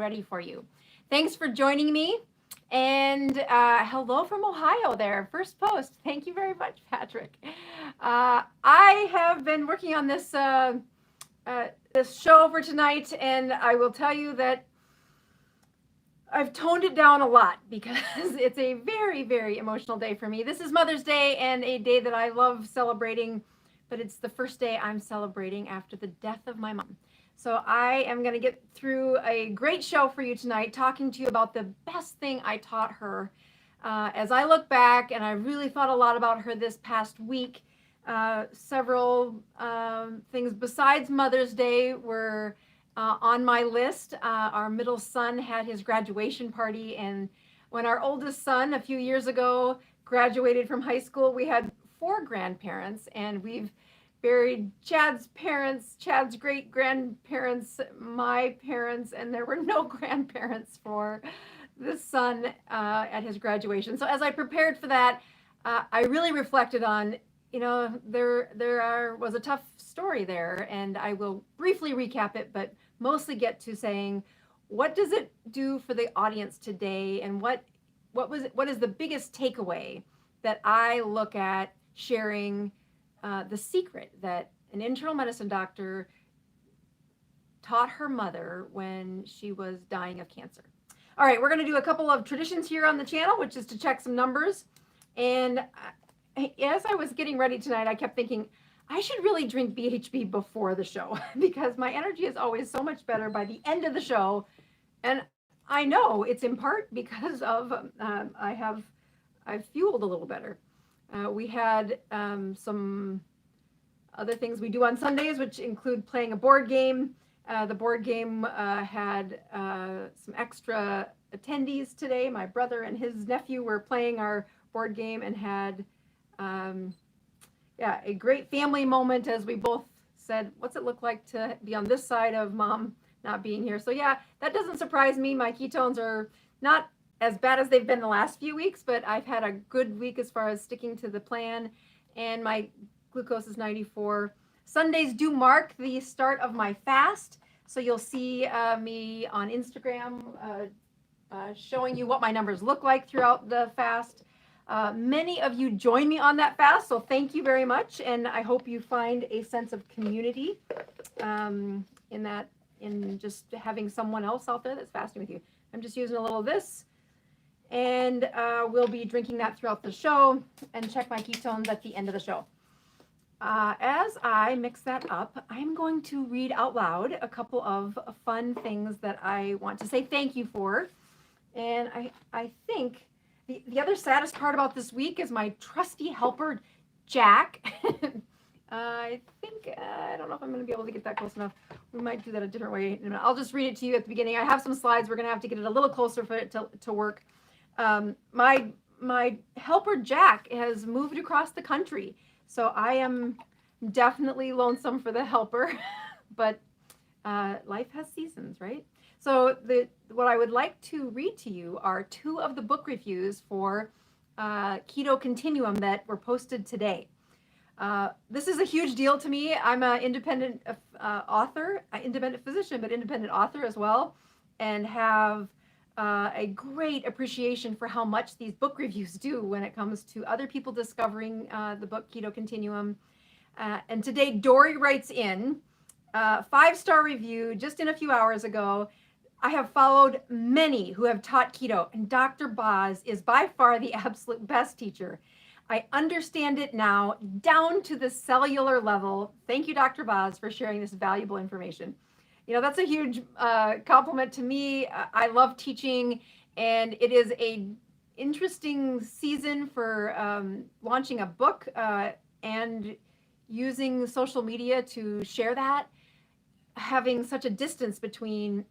ready for you. Thanks for joining me. And hello from Ohio there. First post. Thank you very much, Patrick. I have been working on this this show for tonight, and I will tell you that I've toned it down a lot because it's a very, very emotional day for me. This is Mother's Day and a day that I love celebrating, but it's the first day I'm celebrating after the death of my mom. So I am going to get through a great show for you tonight, talking to you about the best thing I taught her. As I look back, and I really thought a lot about her this past week, several things besides Mother's Day were on my list. Our middle son had his graduation party, and when our oldest son a few years ago graduated from high school, we had 4 grandparents, and we've buried Chad's parents, Chad's great grandparents, my parents, and there were no grandparents for the son at his graduation. So as I prepared for that, I really reflected on, there was a tough story there, and I will briefly recap it, but mostly get to saying, what does it do for the audience today, and what is the biggest takeaway that I look at sharing the secret that an internal medicine doctor taught her mother when she was dying of cancer. All right, we're going to do a couple of traditions here on the channel, which is to check some numbers. And as I was getting ready tonight, I kept thinking, I should really drink BHB before the show because my energy is always so much better by the end of the show. And I know it's in part because of I've fueled a little better. We had some other things we do on Sundays, which include playing a board game. The board game had some extra attendees today. My brother and his nephew were playing our board game and had a great family moment as we both said, what's it look like to be on this side of mom not being here? So yeah, that doesn't surprise me. My ketones are not as bad as they've been the last few weeks, but I've had a good week as far as sticking to the plan, and my glucose is 94. Sundays do mark the start of my fast, so you'll see me on Instagram showing you what my numbers look like throughout the fast. Many of you join me on that fast, so thank you very much, and I hope you find a sense of community in just having someone else out there that's fasting with you. I'm just using a little of this, and we'll be drinking that throughout the show, and check my ketones at the end of the show. As I mix that up, I'm going to read out loud a couple of fun things that I want to say thank you for. And I think the other saddest part about this week is my trusty helper, Jack. I don't know if I'm going to be able to get that close enough. We might do that a different way. I'll just read it to you at the beginning. I have some slides. We're going to have to get it a little closer for it to work. My helper, Jack, has moved across the country. So I am definitely lonesome for the helper, but life has seasons, right? So what I would like to read to you are 2 of the book reviews for Keto Continuum that were posted today. This is a huge deal to me. I'm an independent author, independent physician, but independent author as well, and have a great appreciation for how much these book reviews do when it comes to other people discovering the book Keto Continuum. And today, Dory writes in 5-star review just in a few hours ago. I have followed many who have taught keto, and Dr. Boz is by far the absolute best teacher. I understand it now down to the cellular level. Thank you, Dr. Boz, for sharing this valuable information. That's a huge compliment to me. I love teaching, and it is an interesting season for launching a book and using social media to share that, having such a distance between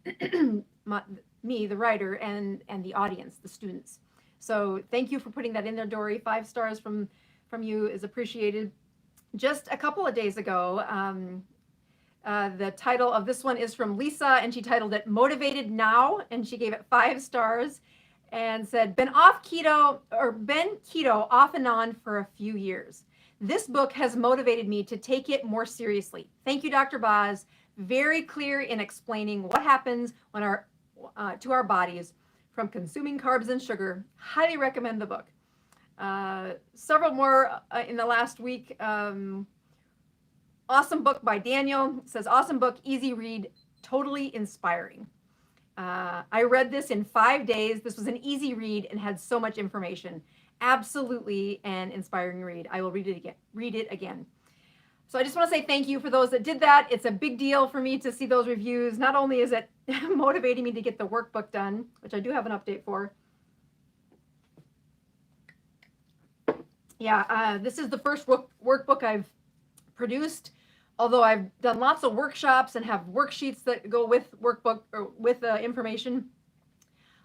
me, the writer, and the audience, the students. So thank you for putting that in there, Dory. 5 stars from you is appreciated. Just a couple of days ago, the title of this one is from Lisa, and she titled it Motivated Now, and she gave it 5 stars and said, been keto off and on for a few years. This book has motivated me to take it more seriously. Thank you, Dr. Boz. Very clear in explaining what happens when to our bodies from consuming carbs and sugar. Highly recommend the book. Several more in the last week. Awesome book by Daniel. It says, awesome book, easy read, totally inspiring. I read this in 5 days. This was an easy read and had so much information. Absolutely an inspiring read. I will read it again. So I just want to say thank you for those that did that. It's a big deal for me to see those reviews. Not only is it motivating me to get the workbook done, which I do have an update for. Yeah, this is the first workbook I've produced, although I've done lots of workshops and have worksheets that go with workbook or with information.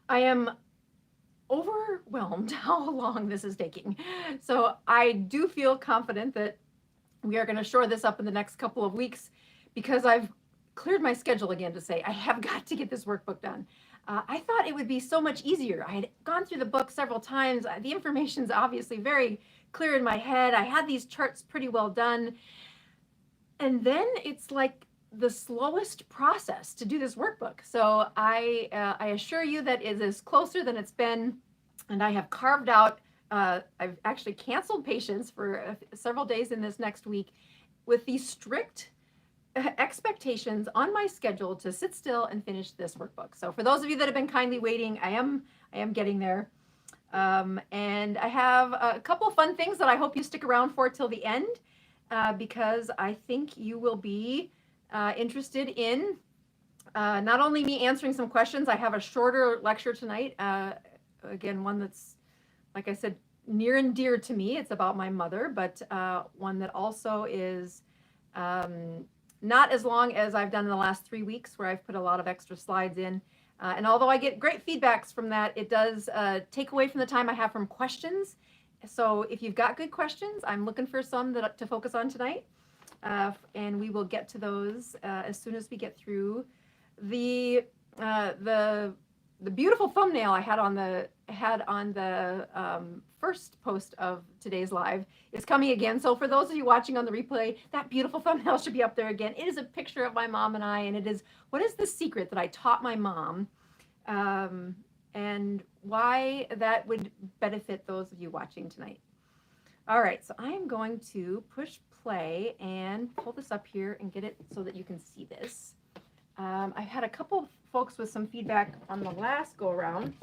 I am overwhelmed how long this is taking. So I do feel confident that we are going to shore this up in the next couple of weeks, because I've cleared my schedule again to say I have got to get this workbook done. I thought it would be so much easier. I had gone through the book several times. The information's obviously very clear in my head. I had these charts pretty well done. And then it's like the slowest process to do this workbook. So I assure you that it is closer than it's been. And I have carved out, I've actually canceled patients for several days in this next week with these strict expectations on my schedule to sit still and finish this workbook. So for those of you that have been kindly waiting, I am getting there. And I have a couple of fun things that I hope you stick around for till the end, because I think you will be interested in not only me answering some questions. I have a shorter lecture tonight. Again, one that's, like I said, near and dear to me. It's about my mother, but one that also is not as long as I've done in the last 3 weeks, where I've put a lot of extra slides in. And although I get great feedbacks from that, it does take away from the time I have from questions. So if you've got good questions, I'm looking for some to focus on tonight. And we will get to those as soon as we get through the beautiful thumbnail I had on the first post of today's live is coming again. So for those of you watching on the replay, that beautiful thumbnail should be up there again. It is a picture of my mom and I, and it is, what is the secret that I taught my mom, and why that would benefit those of you watching tonight. All right, so I'm going to push play and pull this up here and get it so that you can see this. I had a couple folks with some feedback on the last go around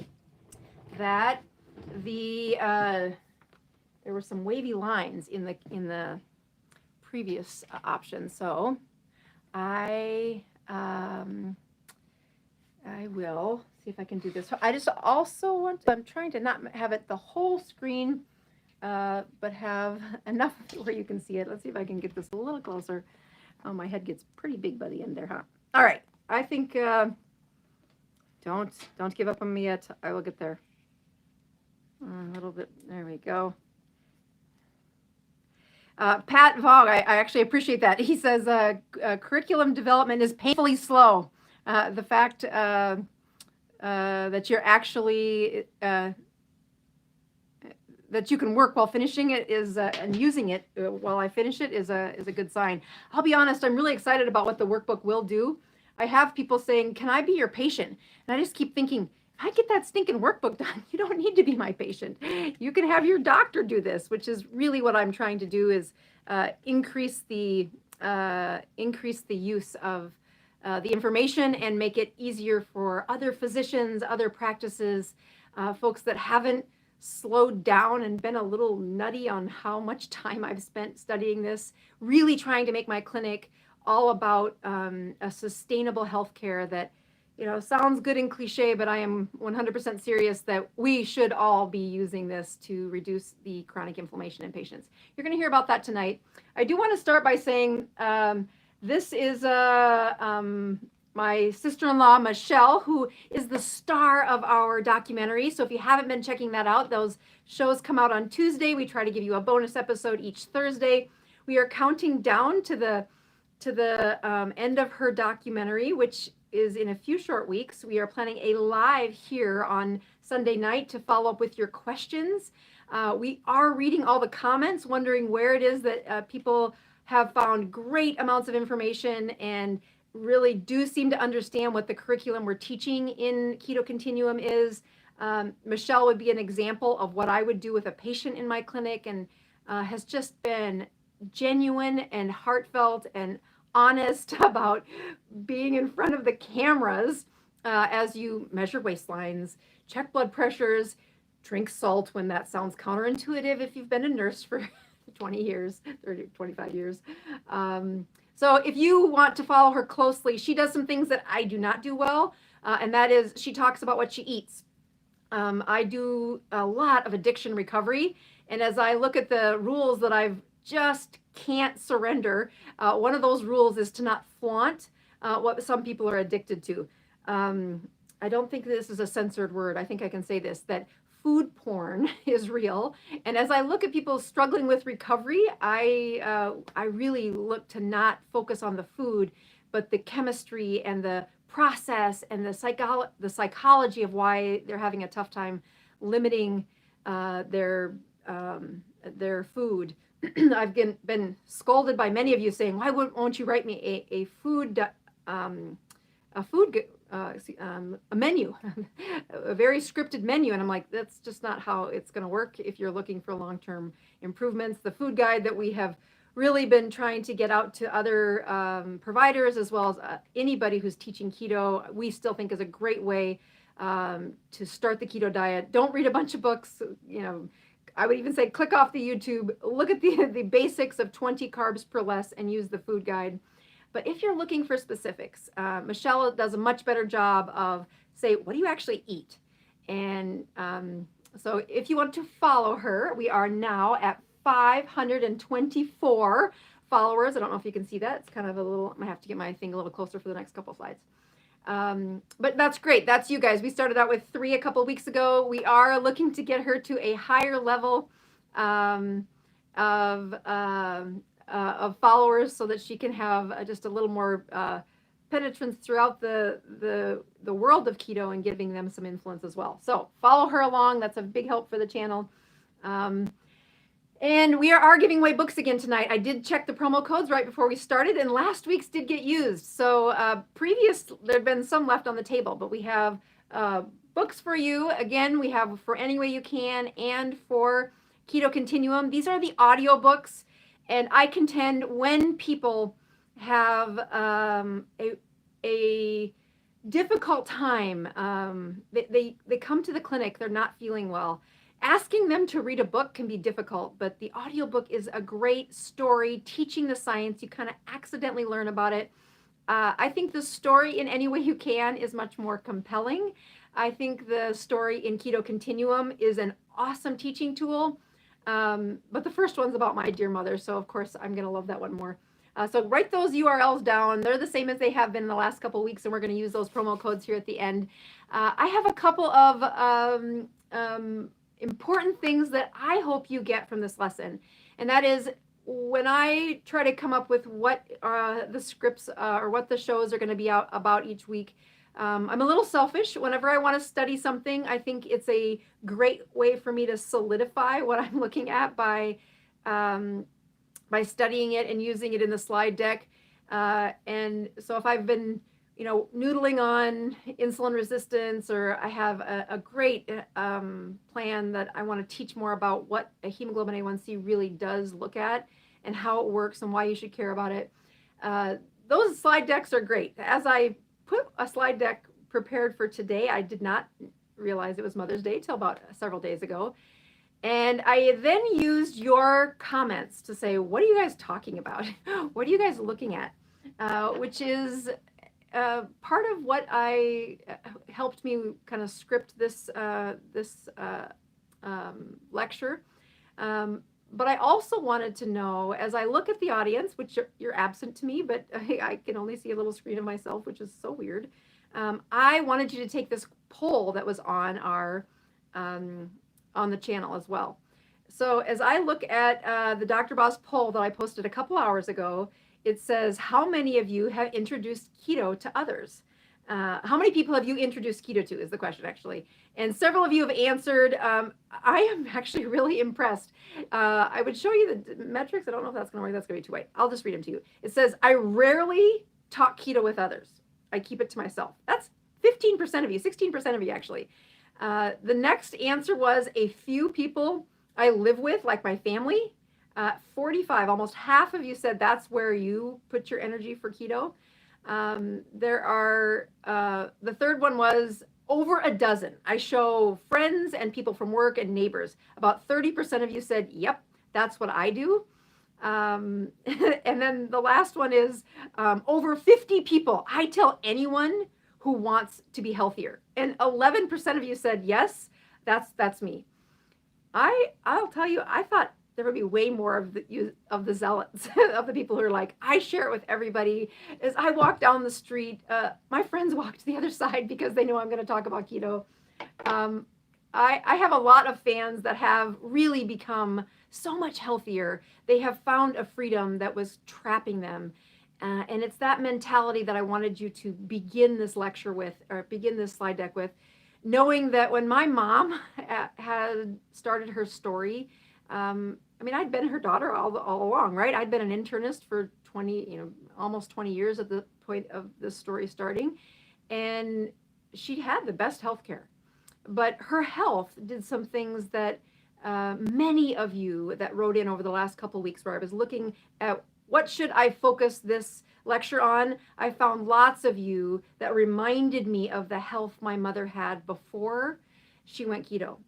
that there were some wavy lines in the previous option. So I will see if I can do this. I just also want to, I'm trying to not have it the whole screen, but have enough where you can see it. Let's see if I can get this a little closer. Oh, my head gets pretty big by the end there, huh? All right. I think don't give up on me yet. I will get there. A little bit. There we go. Pat Vog, I actually appreciate that. He says curriculum development is painfully slow. The fact that you're actually that you can work while finishing it is and using it while I finish it is a good sign. I'll be honest, I'm really excited about what the workbook will do. I have people saying, "Can I be your patient?" And I just keep thinking, if I get that stinking workbook done, you don't need to be my patient. You can have your doctor do this, which is really what I'm trying to do, is increase the use of the information and make it easier for other physicians, other practices, folks that haven't slowed down and been a little nutty on how much time I've spent studying this, really trying to make my clinic all about a sustainable healthcare that, you know, sounds good and cliche, but I am 100% serious that we should all be using this to reduce the chronic inflammation in patients. You're going to hear about that tonight. I do want to start by saying this is my sister-in-law, Michelle, who is the star of our documentary. So if you haven't been checking that out, those shows come out on Tuesday. We try to give you a bonus episode each Thursday. We are counting down to the end of her documentary, which is in a few short weeks. We are planning a live here on Sunday night to follow up with your questions. We are reading all the comments, wondering where it is that people have found great amounts of information and really do seem to understand what the curriculum we're teaching in Keto Continuum is. Michelle would be an example of what I would do with a patient in my clinic, and has just been genuine and heartfelt and honest about being in front of the cameras as you measure waistlines, check blood pressures, drink salt when that sounds counterintuitive if you've been a nurse for 20 years, 30, 25 years. So if you want to follow her closely, she does some things that I do not do well, and that is she talks about what she eats. I do a lot of addiction recovery, and as I look at the rules that I've just can't surrender, one of those rules is to not flaunt what some people are addicted to. I don't think this is a censored word. I think I can say this, that food porn is real. And as I look at people struggling with recovery, I really look to not focus on the food, but the chemistry and the process and the psychology of why they're having a tough time limiting their food. I've been scolded by many of you saying, "Why won't you write me a menu, a very scripted menu?" And I'm like, that's just not how it's going to work if you're looking for long-term improvements. The food guide that we have really been trying to get out to other providers as well as anybody who's teaching keto, we still think is a great way to start the keto diet. Don't read a bunch of books. I would even say click off the YouTube, look at the basics of 20 carbs per less and use the food guide. But if you're looking for specifics, Michelle does a much better job of say, what do you actually eat? And so if you want to follow her, we are now at 524 followers. I don't know if you can see that. It's kind of a little, I'm gonna have to get my thing a little closer for the next couple slides. But that's great. That's you guys. We started out with 3 a couple weeks ago. We are looking to get her to a higher level of followers so that she can have just a little more penetrance throughout the world of keto and giving them some influence as well. So follow her along. That's a big help for the channel. And we are giving away books again tonight. I did check the promo codes right before we started, and last week's did get used. So there have been some left on the table, but we have books for you. Again, we have For Any Way You Can and for Keto Continuum. These are the audio books, and I contend when people have a difficult time, they come to the clinic, they're not feeling well. Asking them to read a book can be difficult, but the audiobook is a great story teaching the science. You kind of accidentally learn about it. I think the story in Any Way You Can is much more compelling. I think the story in Keto Continuum is an awesome teaching tool. But the first one's about my dear mother, so of course I'm going to love that one more. So write those URLs down. They're the same as they have been in the last couple of weeks, and we're going to use those promo codes here at the end. I have a couple of important things that I hope you get from this lesson. And that is when I try to come up with what the scripts or what the shows are going to be out about each week, I'm a little selfish. Whenever I want to study something, I think it's a great way for me to solidify what I'm looking at by studying it and using it in the slide deck. And so if I've been noodling on insulin resistance, or I have a great plan that I want to teach more about what a hemoglobin A1C really does look at and how it works and why you should care about it. Those slide decks are great. As I put a slide deck prepared for today, I did not realize it was Mother's Day till about several days ago. And I then used your comments to say, what are you guys talking about? What are you guys looking at? Which is part of what helped me kind of script this lecture. But I also wanted to know, as I look at the audience, which you're absent to me, but I can only see a little screen of myself, which is so weird. I wanted you to take this poll that was on our on the channel as well. So as I look at the Dr. Boz poll that I posted a couple hours ago, it says, how many of you have introduced keto to others? How many people have you introduced keto to is the question, actually. And several of you have answered. I am actually really impressed. I would show you the metrics. I don't know if that's going to work. That's going to be too white. I'll just read them to you. It says, I rarely talk keto with others. I keep it to myself. That's 15% of you, 16% of you actually. The next answer was a few people I live with, like my family. 45, almost half of you said that's where you put your energy for keto. There are, the third one was over a dozen. I show friends and people from work and neighbors. About 30% of you said, yep, that's what I do. And then the last one is over 50 people. I tell anyone who wants to be healthier. And 11% of you said, yes, that's me. I'll tell you, I thought there would be way more of the zealots, of the people who are like, I share it with everybody. As I walk down the street, my friends walk to the other side because they know I'm going to talk about keto. I have a lot of fans that have really become so much healthier. They have found a freedom that was trapping them. And it's that mentality that I wanted you to begin this lecture with, or begin this slide deck with, knowing that when my mom had started her story, I mean, I'd been her daughter all along, right? I'd been an internist for 20, almost 20 years at the point of the story starting. And she had the best health care. But her health did some things that many of you that wrote in over the last couple of weeks, where I was looking at what should I focus this lecture on, I found lots of you that reminded me of the health my mother had before she went keto.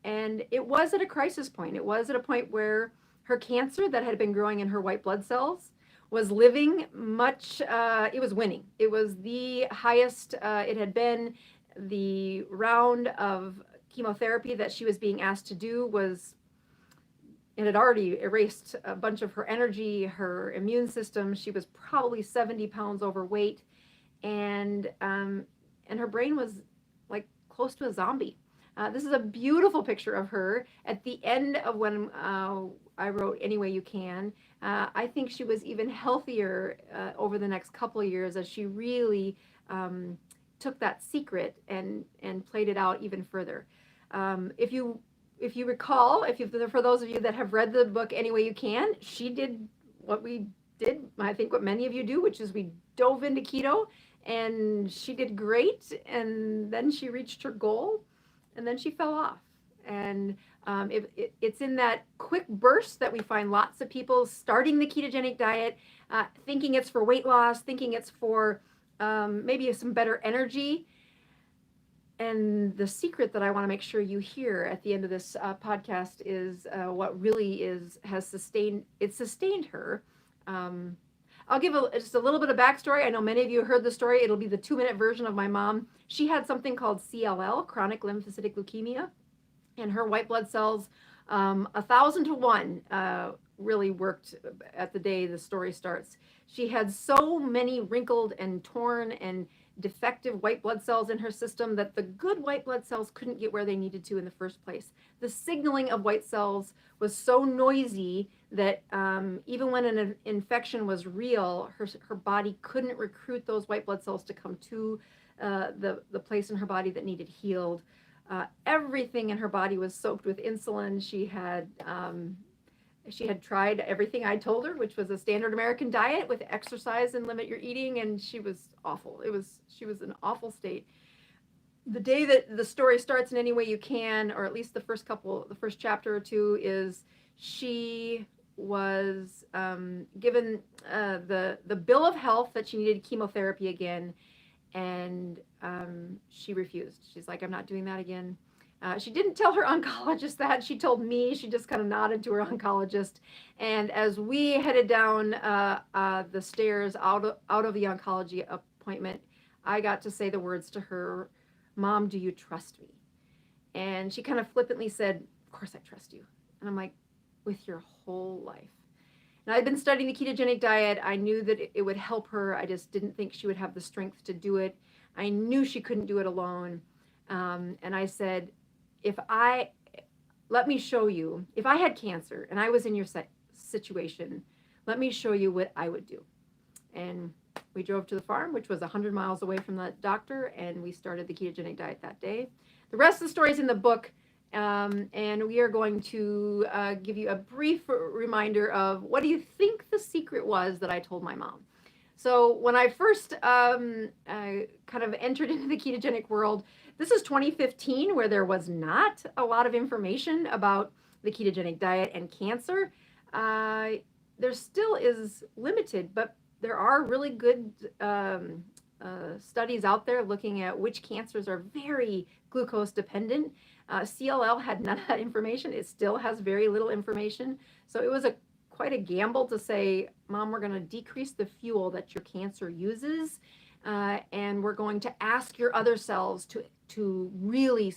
And it was at a crisis point. It was at a point where her cancer that had been growing in her white blood cells was living much, it was winning. It was the highest it had been. The round of chemotherapy that she was being asked to do it had already erased a bunch of her energy, her immune system. She was probably 70 pounds overweight, and her brain was like close to a zombie. This is a beautiful picture of her at the end of when I wrote Any Way You Can. I think she was even healthier over the next couple of years as she really took that secret and played it out even further. If you recall, for those of you that have read the book Any Way You Can, she did what we did, I think what many of you do, which is we dove into keto, and she did great, and then she reached her goal, and then she fell off. And it's in that quick burst that we find lots of people starting the ketogenic diet, thinking it's for weight loss, thinking it's for maybe some better energy. And the secret that I want to make sure you hear at the end of this podcast is what really has sustained her. I'll give just a little bit of backstory. I know many of you heard the story. It'll be the 2-minute version of my mom. She had something called CLL, chronic lymphocytic leukemia, and her white blood cells, 1,000 to 1, really worked at the day the story starts. She had so many wrinkled and torn and defective white blood cells in her system that the good white blood cells couldn't get where they needed to in the first place. The signaling of white cells was so noisy that even when an infection was real, her body couldn't recruit those white blood cells to come to the place in her body that needed healed. Everything in her body was soaked with insulin. She had tried everything I told her, which was a standard American diet with exercise and limit your eating, and she was awful. She was in an awful state. The day that the story starts in Any Way You Can, or at least the first chapter or two, is she was given the bill of health that she needed chemotherapy again, and she refused. She's like, I'm not doing that again. She didn't tell her oncologist that. She told me. She just kind of nodded to her oncologist. And as we headed down the stairs out of the oncology appointment, I got to say the words to her, Mom, do you trust me? And she kind of flippantly said, of course I trust you. And I'm like, with your whole life. And I'd been studying the ketogenic diet. I knew that it would help her. I just didn't think she would have the strength to do it. I knew she couldn't do it alone. And I said, let me show you, if I had cancer and I was in your situation, let me show you what I would do. And we drove to the farm, which was 100 miles away from the doctor, and we started the ketogenic diet that day. The rest of the story is in the book, and we are going to give you a brief reminder of what do you think the secret was that I told my mom. So when I first kind of entered into the ketogenic world, this is 2015, where there was not a lot of information about the ketogenic diet and cancer. There still is limited, but there are really good studies out there looking at which cancers are very glucose dependent. CLL had none of that information. It still has very little information. So it was quite a gamble to say, Mom, we're going to decrease the fuel that your cancer uses, and we're going to ask your other cells to really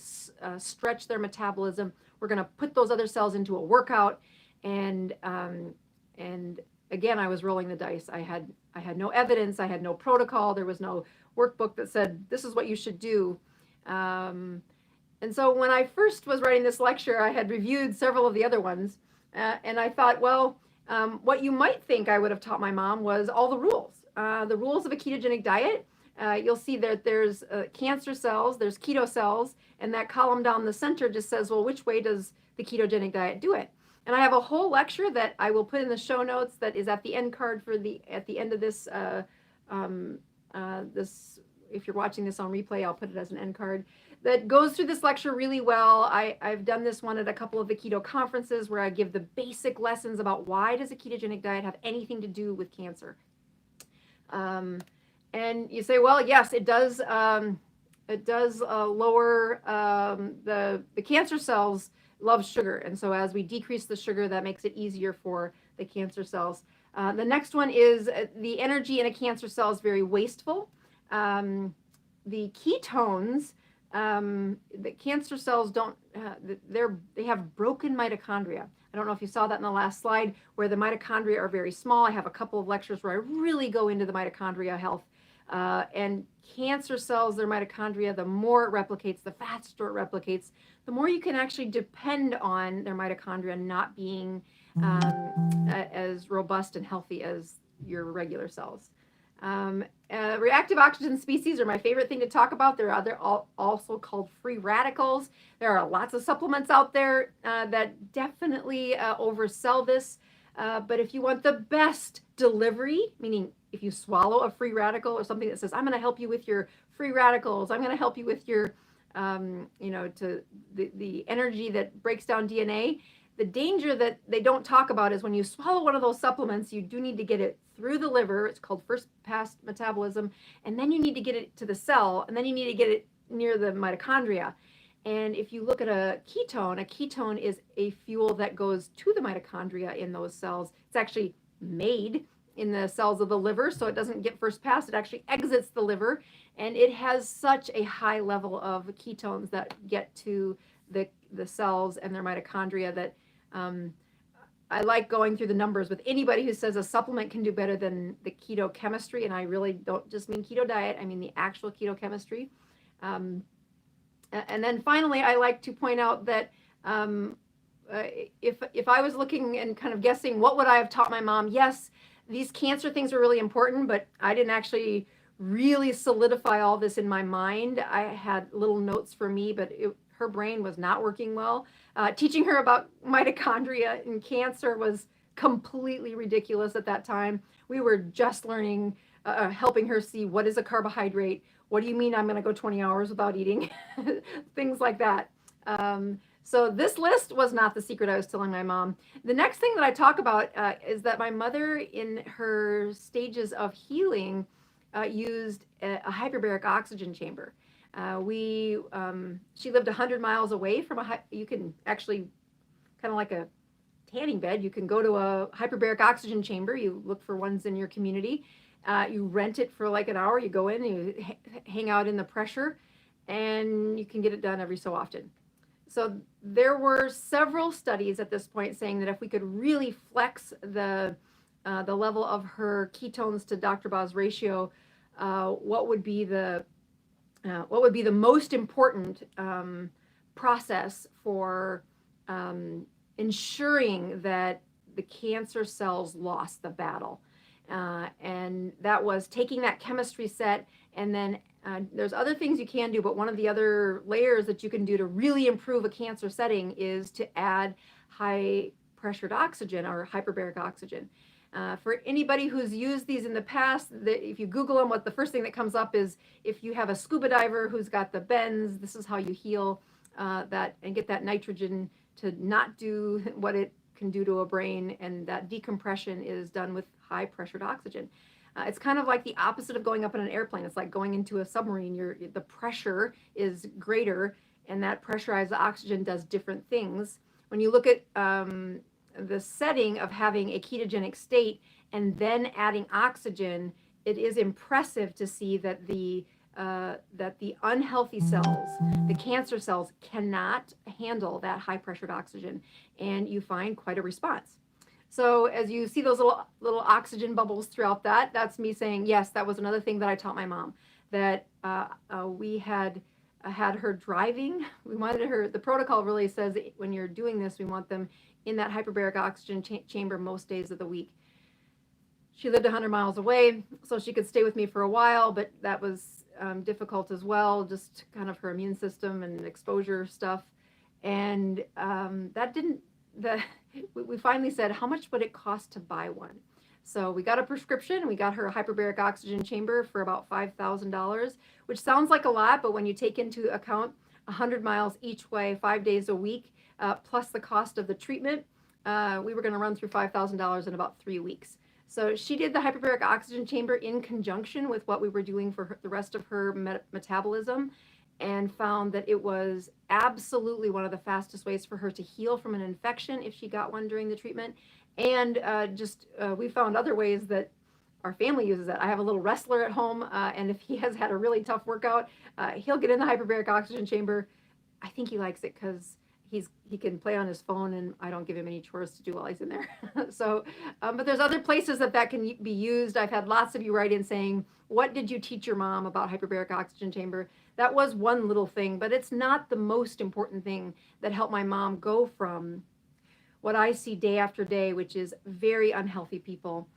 stretch their metabolism. We're going to put those other cells into a workout, and again, I was rolling the dice. I had no evidence. I had no protocol. There was no workbook that said this is what you should do. And so when I first was writing this lecture, I had reviewed several of the other ones, and I thought, well, what you might think I would have taught my mom was all the rules of a ketogenic diet. You'll see that there's cancer cells, there's keto cells, and that column down the center just says, well, which way does the ketogenic diet do it? And I have a whole lecture that I will put in the show notes that is at the end card at the end of this. If you're watching this on replay, I'll put it as an end card that goes through this lecture really well. I've done this one at a couple of the keto conferences where I give the basic lessons about why does a ketogenic diet have anything to do with cancer. And you say, well, yes, it does. It does lower the cancer cells love sugar, and so as we decrease the sugar, that makes it easier for the cancer cells. The next one is the energy in a cancer cell is very wasteful. The ketones, the cancer cells don't, they have broken mitochondria. I don't know if you saw that in the last slide, where the mitochondria are very small. I have a couple of lectures where I really go into the mitochondria health. And cancer cells, their mitochondria, the more it replicates, the faster it replicates, the more you can actually depend on their mitochondria not being as robust and healthy as your regular cells. Reactive oxygen species are my favorite thing to talk about. They're also called free radicals. There are lots of supplements out there that definitely oversell this. But if you want the best delivery, meaning if you swallow a free radical or something that says, I'm going to help you with your free radicals, I'm going to help you with your, to the energy that breaks down DNA, the danger that they don't talk about is when you swallow one of those supplements, you do need to get it through the liver. It's called first pass metabolism. And then you need to get it to the cell, and then you need to get it near the mitochondria. And if you look at a ketone is a fuel that goes to the mitochondria in those cells. It's actually made in the cells of the liver, so it doesn't get first pass. It actually exits the liver, and it has such a high level of ketones that get to the cells and their mitochondria that I like going through the numbers with anybody who says a supplement can do better than the keto chemistry, and I really don't just mean keto diet, I mean the actual keto chemistry. And then finally, I like to point out that if I was looking and kind of guessing what would I have taught my mom, yes, these cancer things are really important, but I didn't actually really solidify all this in my mind. I had little notes for me, but her brain was not working well. Teaching her about mitochondria and cancer was completely ridiculous at that time. We were just learning, helping her see what is a carbohydrate. What do you mean I'm going to go 20 hours without eating? Things like that. So this list was not the secret I was telling my mom. The next thing that I talk about is that my mother, in her stages of healing, used a hyperbaric oxygen chamber. She lived 100 miles away from you can actually, kind of like a tanning bed, you can go to a hyperbaric oxygen chamber. You look for ones in your community. You rent it for like an hour. You go in, you hang out in the pressure, and you can get it done every so often. So there were several studies at this point saying that if we could really flex the level of her ketones to Dr Boz ratio, what would be the most important process for ensuring that the cancer cells lost the battle. And that was taking that chemistry set, and then there's other things you can do, but one of the other layers that you can do to really improve a cancer setting is to add high pressured oxygen or hyperbaric oxygen. For anybody who's used these in the past, if you Google them, what the first thing that comes up is if you have a scuba diver who's got the bends, this is how you heal that and get that nitrogen to not do what it can do to a brain. And that decompression is done with high pressured oxygen. It's kind of like the opposite of going up in an airplane. It's like going into a submarine. The pressure is greater, and that pressurized oxygen does different things. When you look at the setting of having a ketogenic state and then adding oxygen, it is impressive to see that the unhealthy cells, the cancer cells, cannot handle that high pressured oxygen, and you find quite a response. So as you see those little oxygen bubbles throughout that's me saying, yes, that was another thing that I taught my mom, that we had her driving. We wanted her, the protocol really says when you're doing this, we want them in that hyperbaric oxygen chamber most days of the week. She lived 100 miles away, so she could stay with me for a while, but that was difficult as well, just kind of her immune system and exposure stuff. And we finally said, how much would it cost to buy one? So we got a prescription. We got her a hyperbaric oxygen chamber for about $5,000, which sounds like a lot, but when you take into account 100 miles each way, 5 days a week, plus the cost of the treatment, we were going to run through $5,000 in about 3 weeks. So she did the hyperbaric oxygen chamber in conjunction with what we were doing for the rest of her metabolism, and found that it was absolutely one of the fastest ways for her to heal from an infection if she got one during the treatment. And we found other ways that our family uses it. I have a little wrestler at home, and if he has had a really tough workout, he'll get in the hyperbaric oxygen chamber. I think he likes it because he can play on his phone, and I don't give him any chores to do while he's in there. So, but there's other places that can be used. I've had lots of you write in saying, what did you teach your mom about hyperbaric oxygen chamber? That was one little thing, but it's not the most important thing that helped my mom go from what I see day after day, which is very unhealthy people.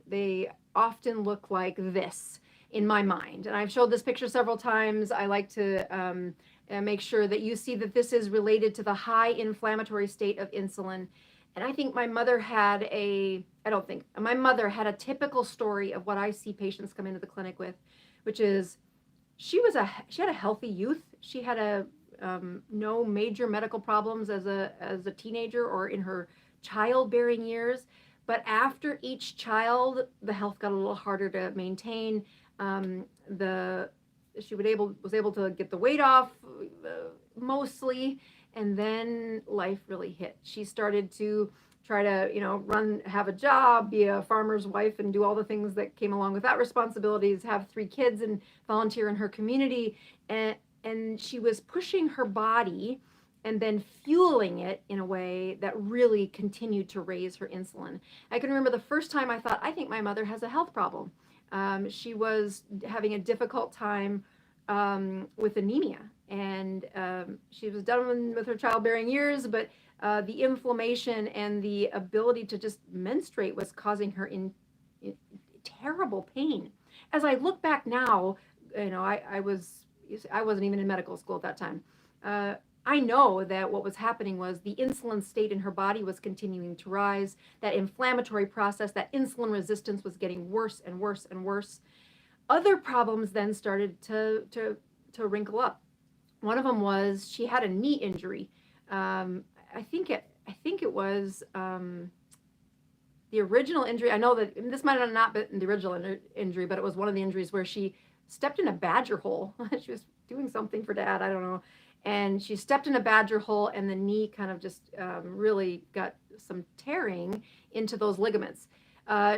They often look like this in my mind. And I've showed this picture several times. I like to make sure that you see that this is related to the high inflammatory state of insulin. And I think my mother had my mother had a typical story of what I see patients come into the clinic with, which is she had a healthy youth. She had no major medical problems as a teenager or in her childbearing years. But after each child, the health got a little harder to maintain. She was able to get the weight off mostly, and then life really hit. She started to try to, have a job, be a farmer's wife, and do all the things that came along with that responsibilities, have 3 kids and volunteer in her community. And she was pushing her body and then fueling it in a way that really continued to raise her insulin. I can remember the first time I thought, I think my mother has a health problem. She was having a difficult time with anemia, and she was done with her childbearing years, but the inflammation and the ability to just menstruate was causing her in terrible pain. As I look back now, I wasn't even in medical school at that time. I know that what was happening was the insulin state in her body was continuing to rise. That inflammatory process, that insulin resistance was getting worse and worse and worse. Other problems then started to wrinkle up. One of them was she had a knee injury. I think it was the original injury. I know that this might have not been the original injury, but it was one of the injuries where she stepped in a badger hole. She was doing something for Dad, I don't know. And she stepped in a badger hole, and the knee kind of just really got some tearing into those ligaments.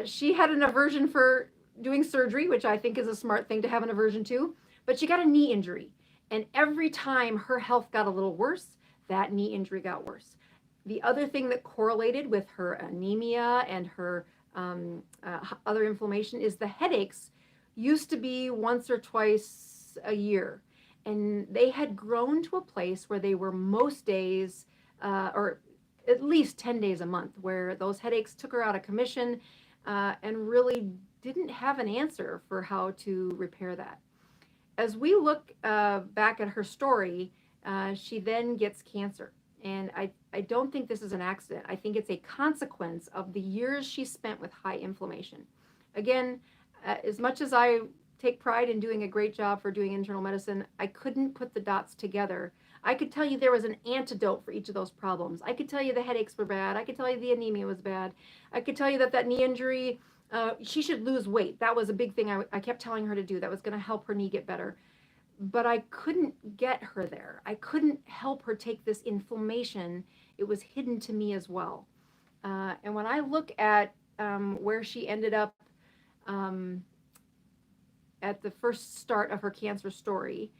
She had an aversion for doing surgery, which I think is a smart thing to have an aversion to, but she got a knee injury. And every time her health got a little worse, that knee injury got worse. The other thing that correlated with her anemia and her other inflammation is the headaches used to be once or twice a year. And they had grown to a place where they were most days, or at least 10 days a month, where those headaches took her out of commission and really didn't have an answer for how to repair that. As we look back at her story, she then gets cancer. And I don't think this is an accident. I think it's a consequence of the years she spent with high inflammation. Again, as much as I take pride in doing a great job for doing internal medicine, I couldn't put the dots together. I could tell you there was an antidote for each of those problems. I could tell you the headaches were bad. I could tell you the anemia was bad. I could tell you that knee injury, she should lose weight. That was a big thing I kept telling her to do. That was going to help her knee get better. But I couldn't get her there. I couldn't help her take this inflammation. It was hidden to me as well. And when I look at where she ended up um, at the first start of her cancer story,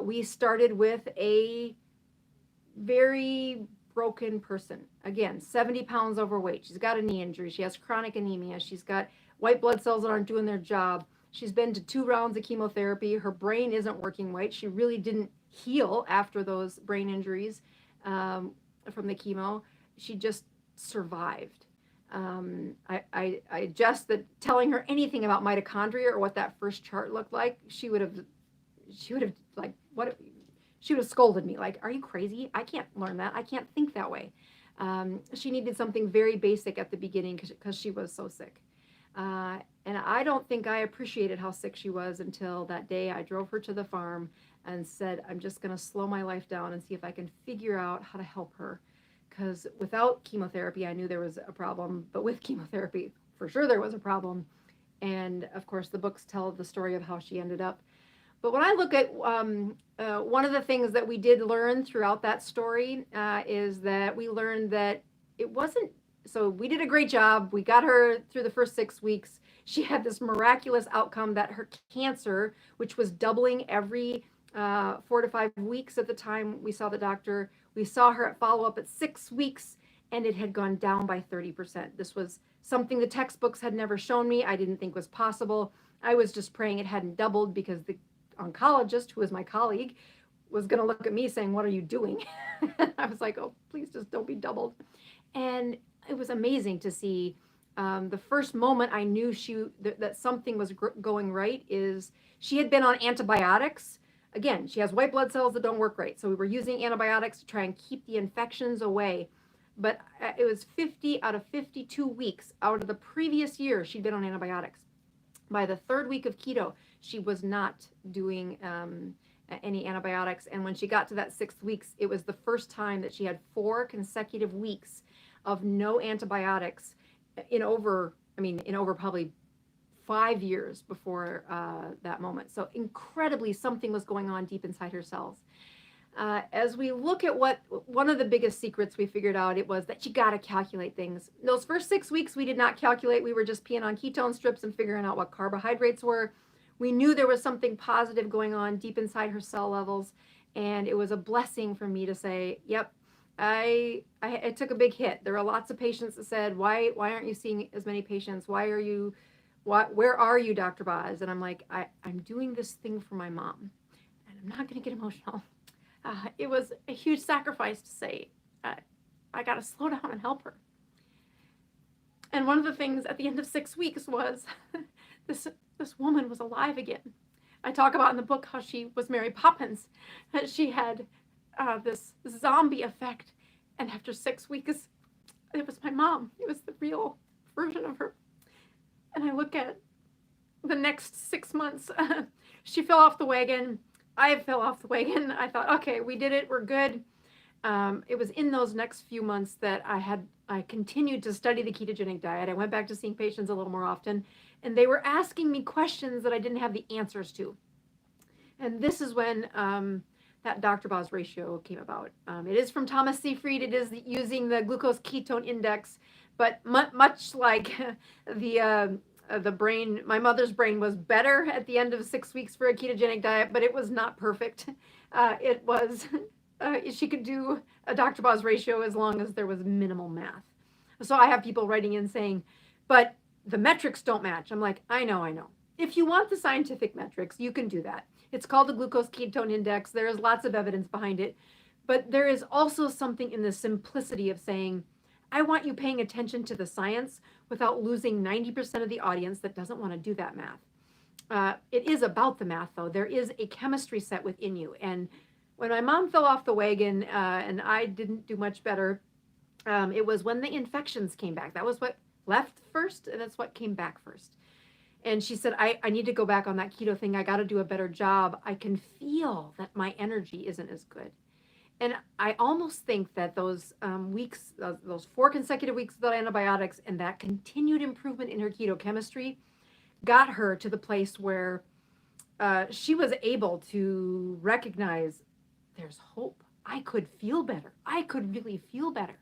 we started with a very broken person. Again, 70 pounds overweight. She's got a knee injury. She has chronic anemia. She's got white blood cells that aren't doing their job. She's been to 2 rounds of chemotherapy. Her brain isn't working right. She really didn't heal after those brain injuries from the chemo. She just survived. I just that telling her anything about mitochondria or what that first chart looked like, she would have like, what? She would have scolded me like, "Are you crazy? I can't learn that. I can't think that way." She needed something very basic at the beginning because she was so sick. And I don't think I appreciated how sick she was until that day I drove her to the farm and said, I'm just going to slow my life down and see if I can figure out how to help her. Because without chemotherapy, I knew there was a problem, but with chemotherapy, for sure there was a problem. And of course, the books tell the story of how she ended up. But when I look at one of the things that we did learn throughout that story is that we learned that it wasn't, so we did a great job. We got her through the first 6 weeks. She had this miraculous outcome that her cancer, which was doubling every 4 to 5 weeks at the time we saw the doctor, we saw her at follow-up at 6 weeks, and it had gone down by 30%. This was something the textbooks had never shown me. I didn't think was possible. I was just praying it hadn't doubled because the oncologist, who was my colleague, was going to look at me saying, "What are you doing?" I was like, "Oh, please just don't be doubled." And it was amazing to see. The first moment I knew that something was going right is she had been on antibiotics. Again, she has white blood cells that don't work right. So we were using antibiotics to try and keep the infections away. But it was 50 out of 52 weeks out of the previous year she'd been on antibiotics. By the 3rd week of keto, she was not doing any antibiotics. And when she got to that 6th weeks, it was the first time that she had 4 consecutive weeks of no antibiotics in over probably 5 years before that moment. So incredibly, something was going on deep inside her cells. As we look at one of the biggest secrets we figured out, it was that you got to calculate things. Those first 6 weeks, we did not calculate. We were just peeing on ketone strips and figuring out what carbohydrates were. We knew there was something positive going on deep inside her cell levels. And it was a blessing for me to say, yep, I took a big hit. There were lots of patients that said, why aren't you seeing as many patients? Where are you, Dr. Boz? And I'm like, I'm doing this thing for my mom. And I'm not going to get emotional. It was a huge sacrifice to say, I got to slow down and help her. And one of the things at the end of 6 weeks was this woman was alive again. I talk about in the book how she was Mary Poppins. She had this zombie effect. And after 6 weeks, it was my mom. It was the real version of her. And I look at the next 6 months. She fell off the wagon. I fell off the wagon. I thought, okay, we did it. We're good. It was in those next few months that I continued to study the ketogenic diet. I went back to seeing patients a little more often, and they were asking me questions that I didn't have the answers to. And this is when that Dr. Boz ratio came about. It is from Thomas Seyfried. It is using the glucose ketone index, but much like the brain, my mother's brain was better at the end of 6 weeks for a ketogenic diet, but it was not perfect. It was, she could do a Dr. Boz ratio as long as there was minimal math. So I have people writing in saying, but the metrics don't match. I'm like, I know. If you want the scientific metrics, you can do that. It's called the glucose ketone index. There is lots of evidence behind it, but there is also something in the simplicity of saying, I want you paying attention to the science without losing 90% of the audience that doesn't want to do that math. It is about the math, though. There is a chemistry set within you. And when my mom fell off the wagon and I didn't do much better, it was when the infections came back. That was what left first, and that's what came back first. And she said, I need to go back on that keto thing. I got to do a better job. I can feel that my energy isn't as good. And I almost think that those weeks, those 4 consecutive weeks without antibiotics and that continued improvement in her keto chemistry got her to the place where she was able to recognize there's hope. I could feel better. I could really feel better.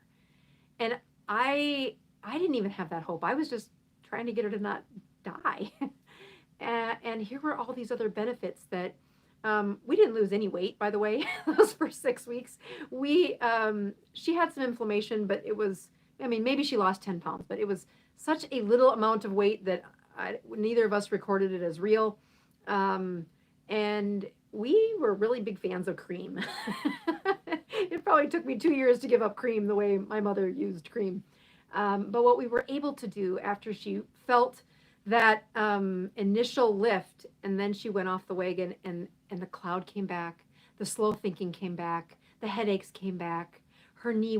And I didn't even have that hope. I was just trying to get her to not die. And here were all these other benefits that we didn't lose any weight, by the way, those first 6 weeks. She had some inflammation, but it was, I mean, maybe she lost 10 pounds, but it was such a little amount of weight that neither of us recorded it as real. And we were really big fans of cream. It probably took me 2 years to give up cream the way my mother used cream. But what we were able to do after she felt that initial lift, and then she went off the wagon, and the cloud came back, the slow thinking came back, the headaches came back. Her knee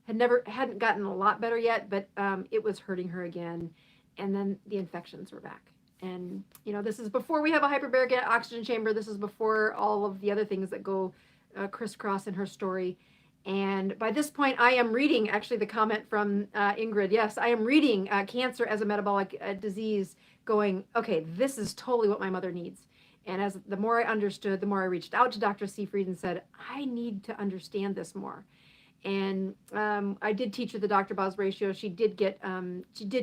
hadn't gotten a lot better yet, but it was hurting her again. And then the infections were back. And, this is before we have a hyperbaric oxygen chamber. This is before all of the other things that go crisscross in her story. And by this point, I am reading, actually, the comment from Ingrid. Yes, I am reading cancer as a metabolic disease, going, okay, this is totally what my mother needs. And as the more I understood, the more I reached out to Dr. Seafried and said, I need to understand this more. And I did teach her the Dr. Boz ratio. She did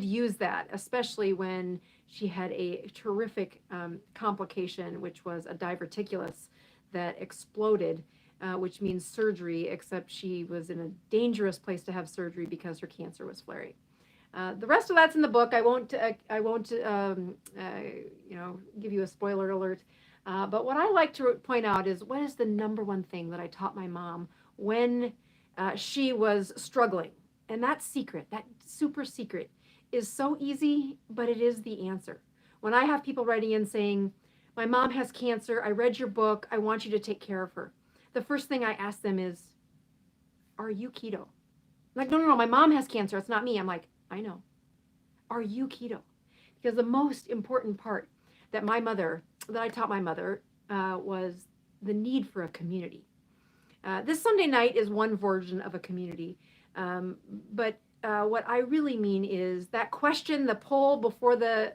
use that, especially when she had a terrific complication, which was a diverticulus that exploded, which means surgery, except she was in a dangerous place to have surgery because her cancer was flaring. The rest of that's in the book. I won't give you a spoiler alert. But what I like to point out is, what is the number one thing that I taught my mom when she was struggling? And that secret, that super secret, is so easy, but it is the answer. When I have people writing in saying, my mom has cancer, I read your book, I want you to take care of her, the first thing I ask them is, are you keto? Like, no, my mom has cancer, it's not me. I'm like, I know. Are you keto? Because the most important part that I taught my mother was the need for a community. This Sunday night is one version of a community, but what I really mean is that question, the poll before the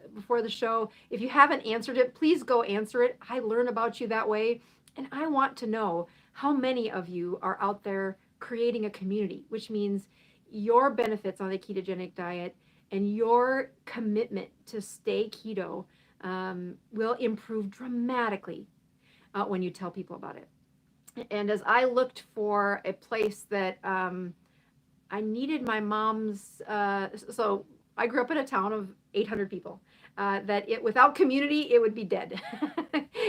show. If you haven't answered it, please go answer it. I learn about you that way, and I want to know how many of you are out there creating a community, which means your benefits on the ketogenic diet and your commitment to stay keto will improve dramatically when you tell people about it. And as I looked for a place that I needed my mom's, so I grew up in a town of 800 people, without community, it would be dead.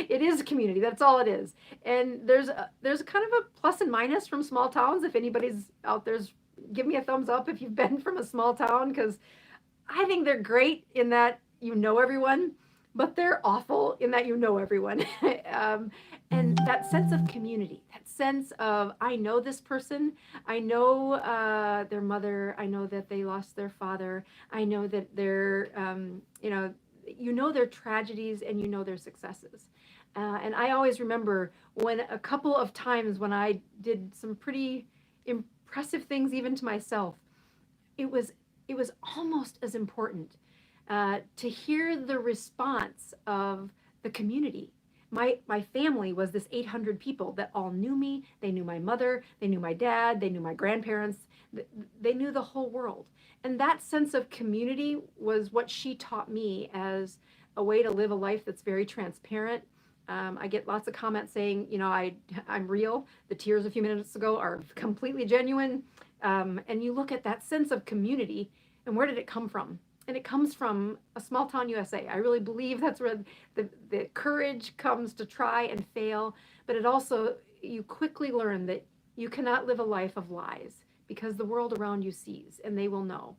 It is a community, that's all it is. And there's kind of a plus and minus from small towns. If anybody's out there, give me a thumbs up if you've been from a small town, because I think they're great in that you know everyone, but they're awful in that you know everyone. And that sense of community, that sense of, I know this person, I know their mother, I know that they lost their father, I know that they're, you know their tragedies and you know their successes. And I always remember when a couple of times when I did some pretty impressive things even to myself, it was almost as important to hear the response of the community. My family was this 800 people that all knew me. They knew my mother, they knew my dad, they knew my grandparents, they knew the whole world. And that sense of community was what she taught me as a way to live a life that's very transparent. I get lots of comments saying, I'm real. The tears a few minutes ago are completely genuine. And you look at that sense of community, and where did it come from? And it comes from a small town USA. I really believe that's where the courage comes to try and fail. But it also, you quickly learn that you cannot live a life of lies, because the world around you sees, and they will know.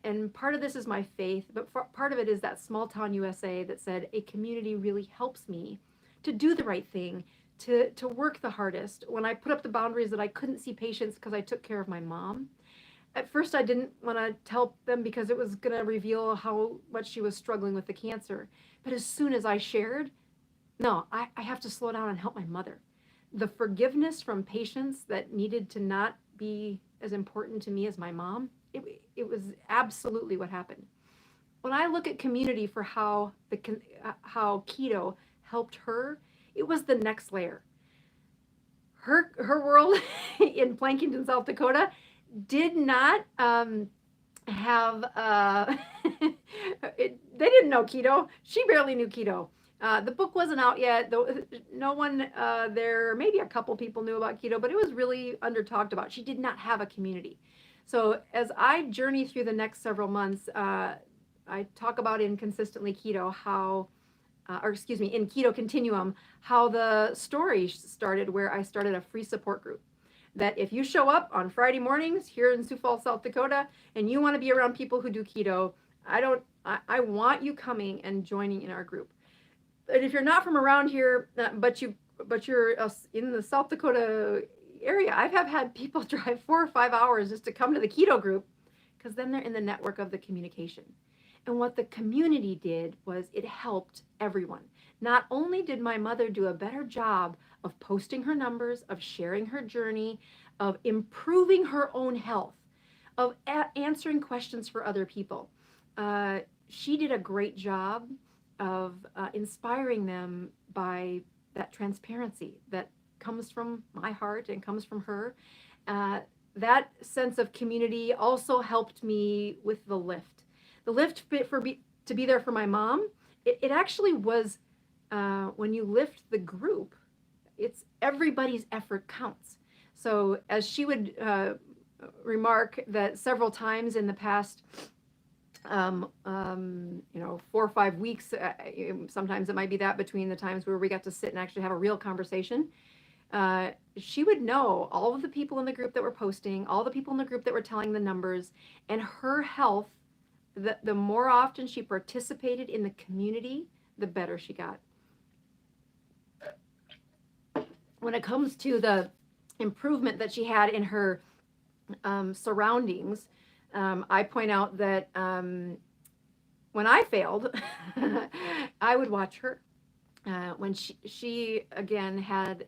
And part of this is my faith, but part of it is that small town USA that said a community really helps me to do the right thing, to work the hardest, when I put up the boundaries that I couldn't see patients because I took care of my mom. At first, I didn't want to tell them because it was going to reveal how much she was struggling with the cancer. But as soon as I shared, no, I have to slow down and help my mother. The forgiveness from patients that needed to not be as important to me as my mom, it was absolutely what happened. When I look at community for how keto helped her, it was the next layer. Her world in Plankington, South Dakota, did not have they didn't know keto. She barely knew keto. The book wasn't out yet, though. No one there, maybe a couple people knew about keto, but it was really under talked about. She did not have a community. So as I journey through the next several months, I talk about in Consistently Keto how, in Keto Continuum, how the story started, where I started a free support group. That if you show up on Friday mornings here in Sioux Falls, South Dakota, and you want to be around people who do keto, I want you coming and joining in our group. And if you're not from around here, but you're in the South Dakota area, I have had people drive 4 or 5 hours just to come to the keto group, because then they're in the network of the communication. And what the community did was it helped everyone. Not only did my mother do a better job of posting her numbers, of sharing her journey, of improving her own health, of answering questions for other people. She did a great job of inspiring them by that transparency that comes from my heart and comes from her. That sense of community also helped me with the lift. The lift to be there for my mom, it actually was, when you lift the group, it's everybody's effort counts. So as she would remark that several times in the past, 4 or 5 weeks, sometimes it might be that between the times where we got to sit and actually have a real conversation, she would know all of the people in the group that were posting, all the people in the group that were telling the numbers, and her health, the more often she participated in the community, the better she got. When it comes to the improvement that she had in her surroundings, I point out that when I failed, I would watch her. When she again had